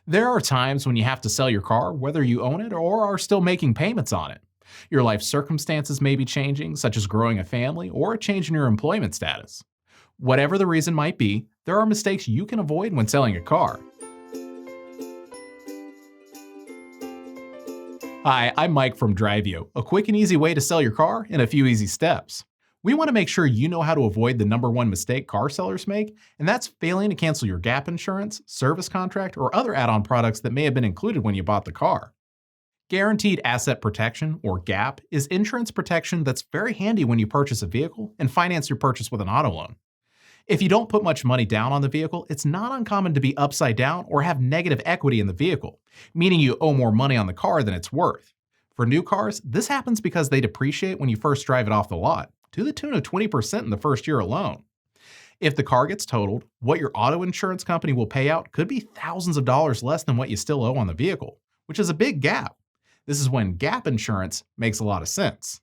There are times when you have to sell your car, whether you own it or are still making payments on it. Your life circumstances may be changing, such as growing a family or a change in your employment status. Whatever the reason might be, there are mistakes you can avoid when selling a car. Hi, I'm Mike from Driveo, a quick and easy way to sell your car in a few easy steps. We want to make sure you know how to avoid the number one mistake car sellers make, and that's failing to cancel your gap insurance, service contract, or other add-on products that may have been included when you bought the car. Guaranteed Asset Protection, or GAP, is insurance protection that's very handy when you purchase a vehicle and finance your purchase with an auto loan. If you don't put much money down on the vehicle, it's not uncommon to be upside down or have negative equity in the vehicle, meaning you owe more money on the car than it's worth. For new cars, this happens because they depreciate when you first drive it off the lot, to the tune of 20% in the first year alone. If the car gets totaled, what your auto insurance company will pay out could be thousands of dollars less than what you still owe on the vehicle, which is a big gap. This is when gap insurance makes a lot of sense.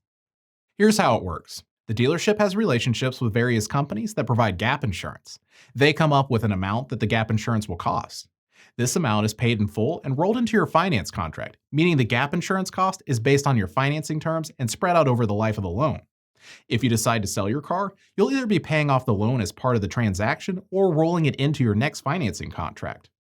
Here's how it works. The dealership has relationships with various companies that provide gap insurance. They come up with an amount that the gap insurance will cost. This amount is paid in full and rolled into your finance contract, meaning the gap insurance cost is based on your financing terms and spread out over the life of the loan. If you decide to sell your car, you'll either be paying off the loan as part of the transaction or rolling it into your next financing contract.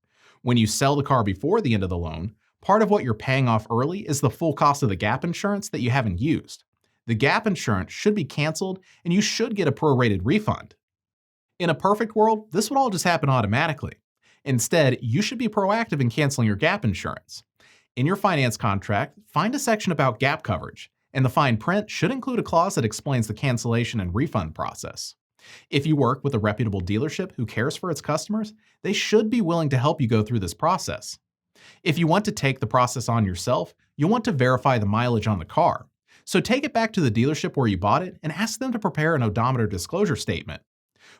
When you sell the car before the end of the loan, part of what you're paying off early is the full cost of the gap insurance that you haven't used. The gap insurance should be canceled and you should get a prorated refund. In a perfect world, this would all just happen automatically. Instead, you should be proactive in canceling your gap insurance. In your finance contract, find a section about gap coverage, and the fine print should include a clause that explains the cancellation and refund process. If you work with a reputable dealership who cares for its customers, they should be willing to help you go through this process. If you want to take the process on yourself, you'll want to verify the mileage on the car. So take it back to the dealership where you bought it and ask them to prepare an odometer disclosure statement.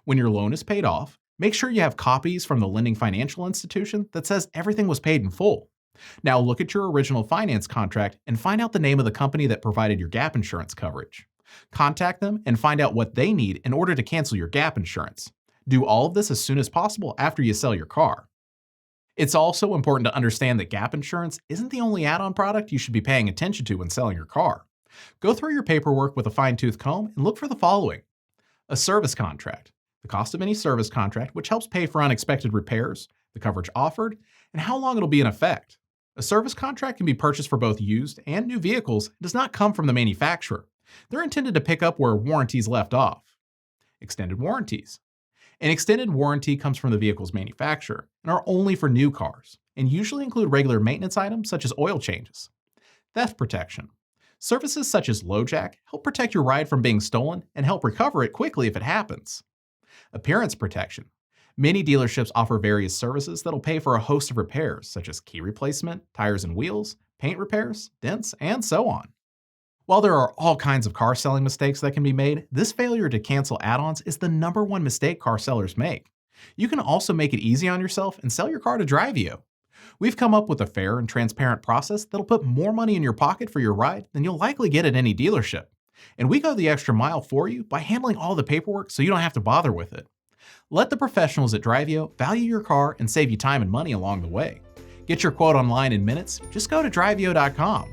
When your loan is paid off, make sure you have copies from the lending financial institution that says everything was paid in full. Now look at your original finance contract and find out the name of the company that provided your gap insurance coverage. Contact them and find out what they need in order to cancel your gap insurance. Do all of this as soon as possible after you sell your car. It's also important to understand that gap insurance isn't the only add-on product you should be paying attention to when selling your car. Go through your paperwork with a fine-tooth comb and look for the following. A service contract, the cost of any service contract, which helps pay for unexpected repairs, the coverage offered, and how long it'll be in effect. A service contract can be purchased for both used and new vehicles and does not come from the manufacturer. They're intended to pick up where warranties left off. Extended warranties. An extended warranty comes from the vehicle's manufacturer and are only for new cars, and usually include regular maintenance items such as oil changes. Theft protection. Services such as LoJack help protect your ride from being stolen and help recover it quickly if it happens. Appearance protection. Many dealerships offer various services that'll pay for a host of repairs, such as key replacement, tires and wheels, paint repairs, dents, and so on. While there are all kinds of car selling mistakes that can be made, this failure to cancel add-ons is the number one mistake car sellers make. You can also make it easy on yourself and sell your car to Driveo. We've come up with a fair and transparent process that'll put more money in your pocket for your ride than you'll likely get at any dealership. And we go the extra mile for you by handling all the paperwork so you don't have to bother with it. Let the professionals at Driveo value your car and save you time and money along the way. Get your quote online in minutes. Just go to Driveo.com.